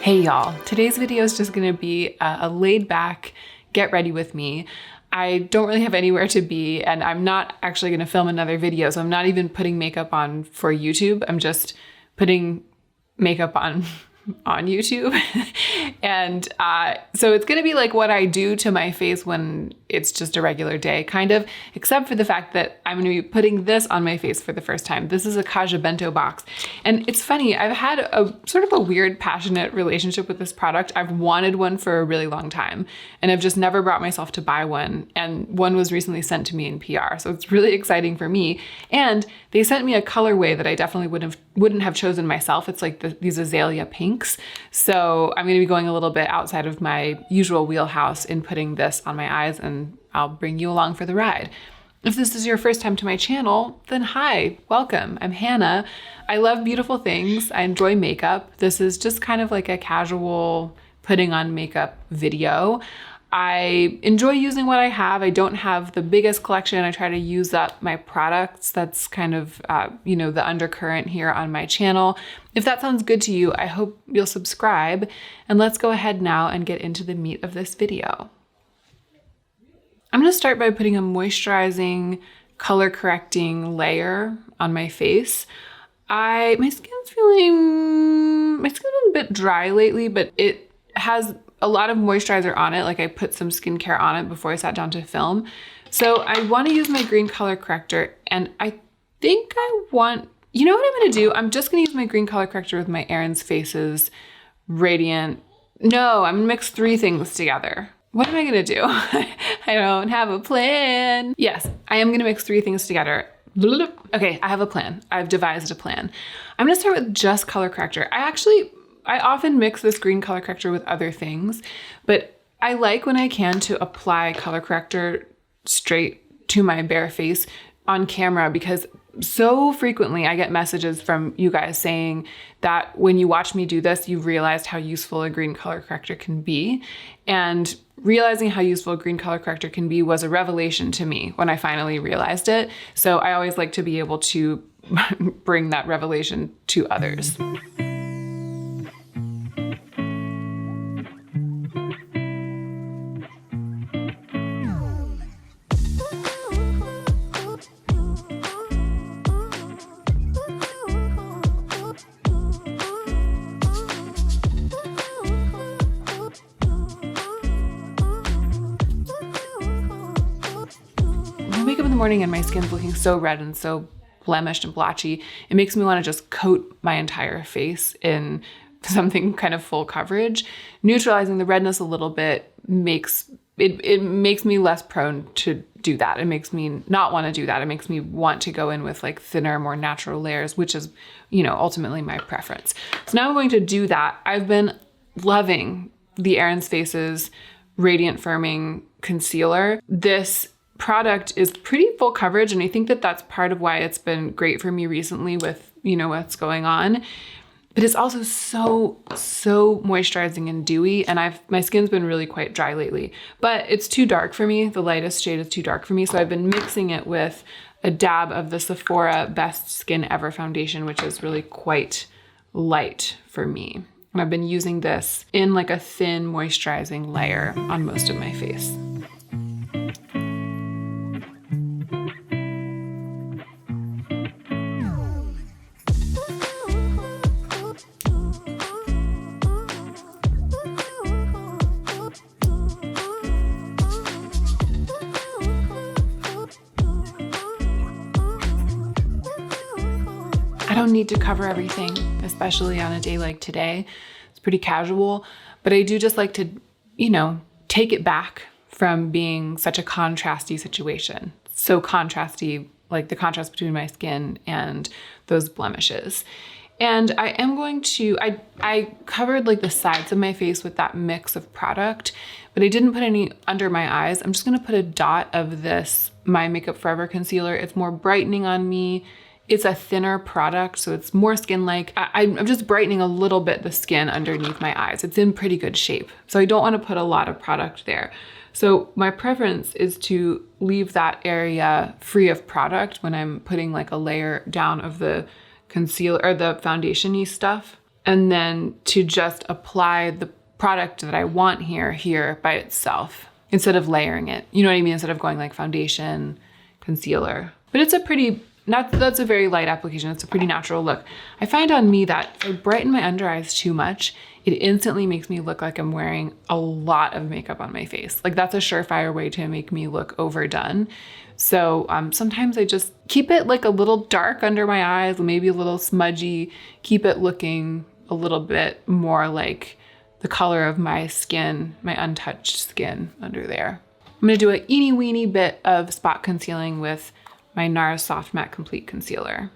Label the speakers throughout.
Speaker 1: Hey y'all, today's video is just gonna be a laid back, get ready with me. I don't really have anywhere to be and I'm not actually gonna film another video, so I'm not even putting makeup on for YouTube. I'm just putting makeup on YouTube. And so it's gonna be like what I do to my face when it's just a regular day, kind of, except for the fact that I'm gonna be putting this on my face for the first time. This is a Kaja Bento box. And it's funny, I've had a sort of a weird, passionate relationship with this product. I've wanted one for a really long time, and I've just never brought myself to buy one. And one was recently sent to me in PR. So it's really exciting for me. And they sent me a colorway that I definitely wouldn't have chosen myself. It's like these azalea pinks. So I'm gonna be going a little bit outside of my usual wheelhouse in putting this on my eyes, and I'll bring you along for the ride. If this is your first time to my channel, then hi, welcome. I'm Hannah. I love beautiful things. I enjoy makeup. This is just kind of like a casual putting on makeup video. I enjoy using what I have. I don't have the biggest collection. I try to use up my products. That's kind of, the undercurrent here on my channel. If that sounds good to you, I hope you'll subscribe. And let's go ahead now and get into the meat of this video. I'm gonna start by putting a moisturizing, color correcting layer on my face. My skin's a bit dry lately, but it has a lot of moisturizer on it. Like I put some skincare on it before I sat down to film. So I want to use my green color corrector, and I think you know what I'm going to do? I'm just going to use my green color corrector with my Erin's Faces Radiant. No, I'm going to mix three things together. What am I going to do? I don't have a plan. Yes, I am going to mix three things together. Okay, I have a plan. I've devised a plan. I'm going to start with just color corrector. I often mix this green color corrector with other things, but I like when I can to apply color corrector straight to my bare face on camera, because so frequently I get messages from you guys saying that when you watch me do this, you've realized how useful a green color corrector can be. And realizing how useful a green color corrector can be was a revelation to me when I finally realized it. So I always like to be able to bring that revelation to others. I wake up in the morning and my skin's looking so red and so blemished and blotchy, it makes me want to just coat my entire face in something kind of full coverage. Neutralizing the redness a little bit makes me less prone to do that. It makes me not want to do that. It makes me want to go in with like thinner, more natural layers, which is, ultimately my preference. So now I'm going to do that. I've been loving the Erin's Faces Radiant Firming Concealer. This product is pretty full coverage, and I think that that's part of why it's been great for me recently with, what's going on. But it's also so moisturizing and dewy, and my skin's been really quite dry lately. But it's too dark for me. The lightest shade is too dark for me, so I've been mixing it with a dab of the Sephora Best Skin Ever foundation, which is really quite light for me. And I've been using this in like a thin moisturizing layer on most of my face. I don't need to cover everything, especially on a day like today. It's pretty casual, but I do just like to, take it back from being such a contrasty situation. So contrasty, like the contrast between my skin and those blemishes. And I am going to, I covered like the sides of my face with that mix of product, but I didn't put any under my eyes. I'm just gonna put a dot of this My Makeup Forever concealer. It's more brightening on me. It's a thinner product, so it's more skin-like. I'm just brightening a little bit the skin underneath my eyes. It's in pretty good shape, so I don't want to put a lot of product there. So my preference is to leave that area free of product when I'm putting like a layer down of the concealer or the foundation-y stuff. and then to just apply the product that I want here by itself instead of layering it. You know what I mean? Instead of going like foundation, concealer. But it's a pretty, that's a very light application. It's a pretty natural look. I find on me that if I brighten my under eyes too much, it instantly makes me look like I'm wearing a lot of makeup on my face. Like that's a surefire way to make me look overdone. So sometimes I just keep it like a little dark under my eyes, maybe a little smudgy, keep it looking a little bit more like the color of my skin, my untouched skin under there. I'm gonna do a eeny weeny bit of spot concealing with my NARS Soft Matte Complete Concealer.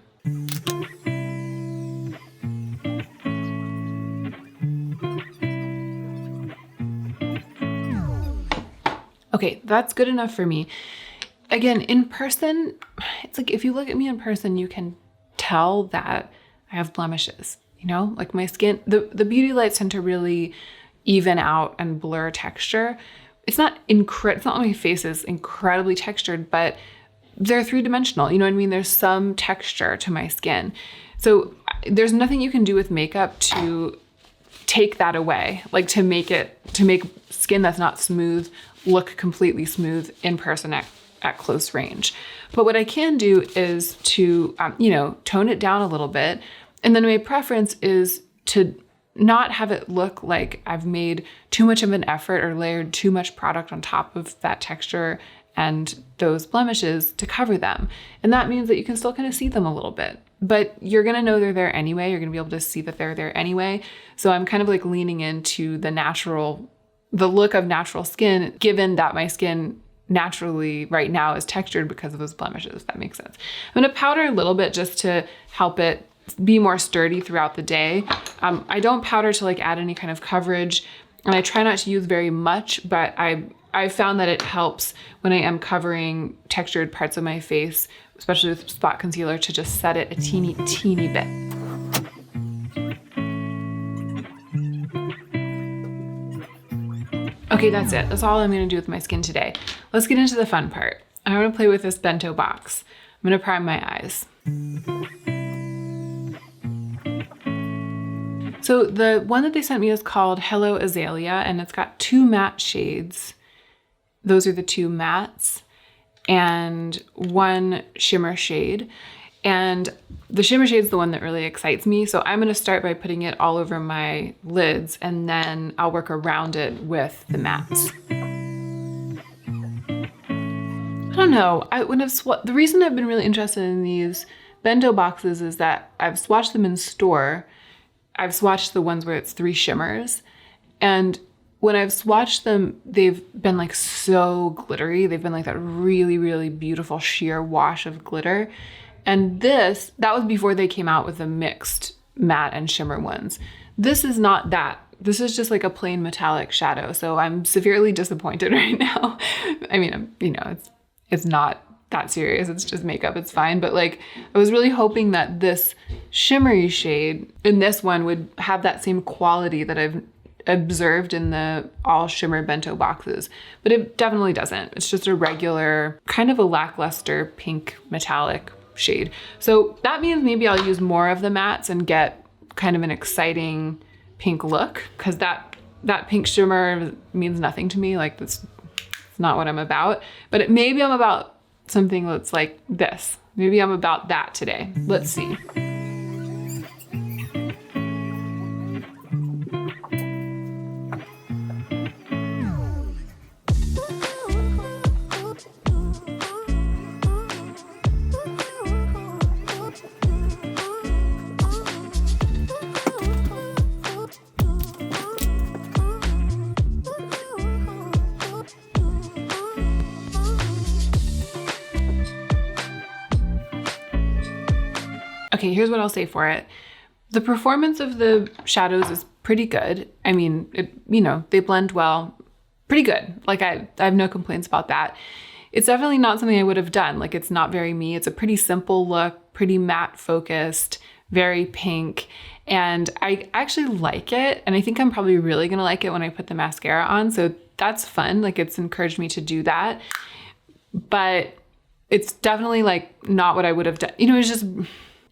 Speaker 1: Okay, that's good enough for me. Again, in person, it's like if you look at me in person, you can tell that I have blemishes, you know? Like my skin, the beauty lights tend to really even out and blur texture. It's not like my face is incredibly textured, but they're three-dimensional, you know what I mean? There's some texture to my skin. So there's nothing you can do with makeup to take that away, like to make skin that's not smooth look completely smooth in person at close range. But what I can do is to, tone it down a little bit. And then my preference is to not have it look like I've made too much of an effort or layered too much product on top of that texture and those blemishes to cover them. And that means that you can still kind of see them a little bit, but you're gonna know they're there anyway. You're gonna be able to see that they're there anyway. So I'm kind of like leaning into the look of natural skin, given that my skin naturally right now is textured because of those blemishes, if that makes sense. I'm gonna powder a little bit just to help it be more sturdy throughout the day. I don't powder to like add any kind of coverage, and I try not to use very much, but I found that it helps when I am covering textured parts of my face, especially with spot concealer, to just set it a teeny bit. Okay, that's it. That's all I'm gonna do with my skin today. Let's get into the fun part. I'm gonna play with this bento box. I'm gonna prime my eyes. So the one that they sent me is called Hello Azalea, and it's got 2 matte shades. Those are the 2 mattes and 1 shimmer shade. And the shimmer shade is the one that really excites me. So I'm gonna start by putting it all over my lids, and then I'll work around it with the mattes. I don't know, the reason I've been really interested in these bento boxes is that I've swatched them in store. I've swatched the ones where it's 3 shimmers, and when I've swatched them, they've been like so glittery. They've been like that really, really beautiful sheer wash of glitter. And that was before they came out with the mixed matte and shimmer ones. This is not that. This is just like a plain metallic shadow. So I'm severely disappointed right now. I mean, it's not that serious. It's just makeup. It's fine. But like, I was really hoping that this shimmery shade in this one would have that same quality that I've observed in the all shimmer bento boxes, but it definitely doesn't. It's just a regular, kind of a lackluster pink metallic shade. So that means maybe I'll use more of the mattes and get kind of an exciting pink look, because that pink shimmer means nothing to me. Like it's not what I'm about, but maybe I'm about something that's like this. Maybe I'm about that today. Let's see. Okay, here's what I'll say for it. The performance of the shadows is pretty good. I mean, they blend well, pretty good. Like I have no complaints about that. It's definitely not something I would have done. Like it's not very me. It's a pretty simple look, pretty matte focused, very pink. And I actually like it. And I think I'm probably really gonna like it when I put the mascara on. So that's fun. Like it's encouraged me to do that. But it's definitely like not what I would have done.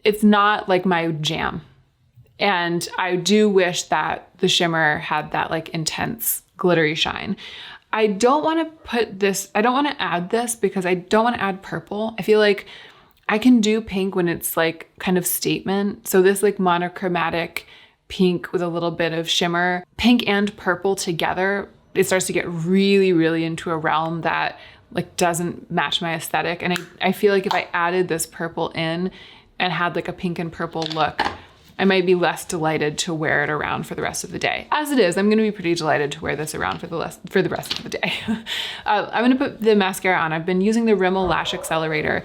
Speaker 1: It's not like my jam. And I do wish that the shimmer had that like intense glittery shine. I don't want to add this because I don't want to add purple. I feel like I can do pink when it's like kind of statement. So this like monochromatic pink with a little bit of shimmer, pink and purple together, it starts to get really, really into a realm that like doesn't match my aesthetic. And I feel like if I added this purple in and had like a pink and purple look, I might be less delighted to wear it around for the rest of the day. As it is, I'm gonna be pretty delighted to wear this around for the rest of the day. I'm gonna put the mascara on. I've been using the Rimmel Lash Accelerator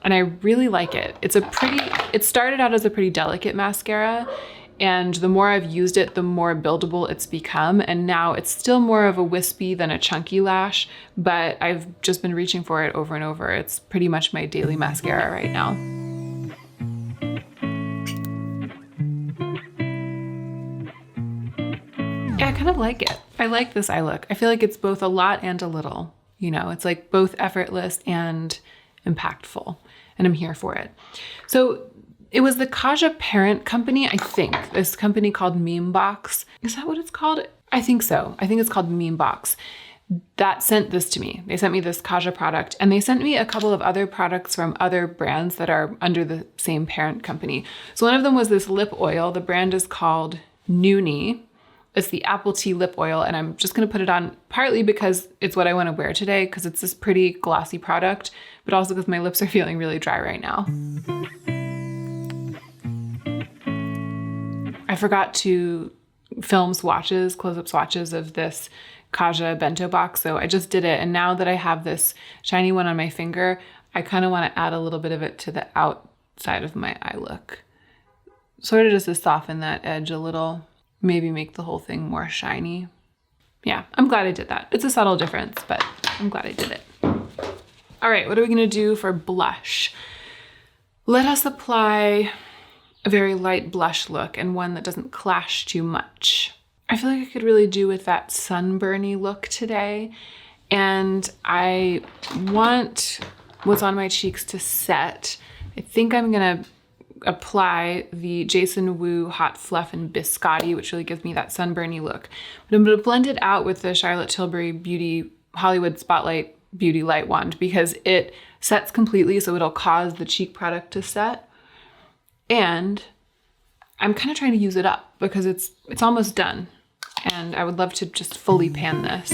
Speaker 1: and I really like it. It started out as a pretty delicate mascara, and the more I've used it, the more buildable it's become. And now it's still more of a wispy than a chunky lash, but I've just been reaching for it over and over. It's pretty much my daily mascara right now. Yeah, I kind of like it. I like this eye look. I feel like it's both a lot and a little, you know, it's like both effortless and impactful, and I'm here for it. So it was the Kaja parent company, I think, this company called Memebox. Is that what it's called? I think so. I think it's called Memebox. That sent this to me. They sent me this Kaja product, and they sent me a couple of other products from other brands that are under the same parent company. So one of them was this lip oil. The brand is called Noonie. It's the apple tea lip oil, and I'm just gonna put it on partly because it's what I wanna wear today, because it's this pretty glossy product, but also because my lips are feeling really dry right now. I forgot to film swatches, close-up swatches of this Kaja Bento box, so I just did it, and now that I have this shiny one on my finger, I kind of wanna add a little bit of it to the outside of my eye look. Sort of just to soften that edge a little. Maybe make the whole thing more shiny. Yeah, I'm glad I did that. It's a subtle difference, but I'm glad I did it. All right, what are we gonna do for blush? Let us apply a very light blush look and one that doesn't clash too much. I feel like I could really do with that sunburny look today. And I want what's on my cheeks to set. I think I'm gonna apply the Jason Wu Hot Fluff and Biscotti, which really gives me that sunburny look. But I'm gonna blend it out with the Charlotte Tilbury Beauty Hollywood Spotlight Beauty Light Wand because it sets completely, so it'll cause the cheek product to set. And I'm kind of trying to use it up because it's almost done. And I would love to just fully pan this.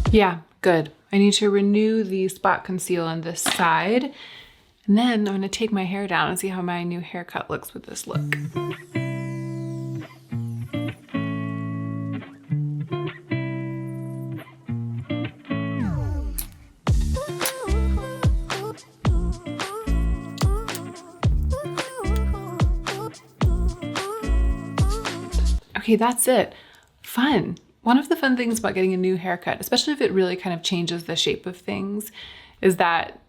Speaker 1: Yeah, good. I need to renew the spot conceal on this side. And then I'm gonna take my hair down and see how my new haircut looks with this look. Okay, that's it. Fun. One of the fun things about getting a new haircut, especially if it really kind of changes the shape of things, is that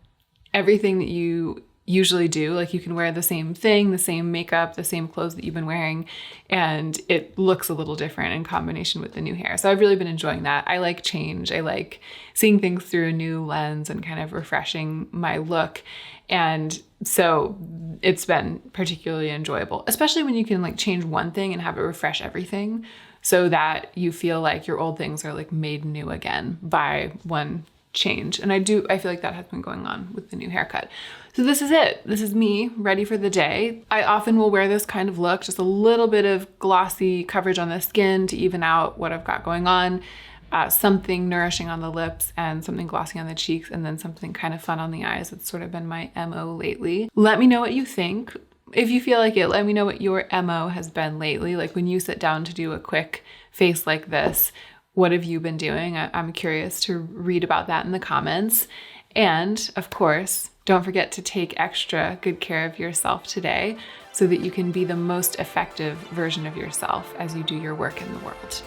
Speaker 1: everything that you usually do, like you can wear the same thing, the same makeup, the same clothes that you've been wearing, and it looks a little different in combination with the new hair. So I've really been enjoying that. I like change. I like seeing things through a new lens and kind of refreshing my look. And so it's been particularly enjoyable, especially when you can like change one thing and have it refresh everything so that you feel like your old things are like made new again by one change. And I feel like that has been going on with the new haircut. So this is it. This is me ready for the day. I often will wear this kind of look, just a little bit of glossy coverage on the skin to even out what I've got going on. Something nourishing on the lips and something glossy on the cheeks, and then something kind of fun on the eyes. It's sort of been my MO lately. Let me know what you think. If you feel like it, let me know what your MO has been lately. Like when you sit down to do a quick face like this, what have you been doing? I'm curious to read about that in the comments. And of course, don't forget to take extra good care of yourself today so that you can be the most effective version of yourself as you do your work in the world.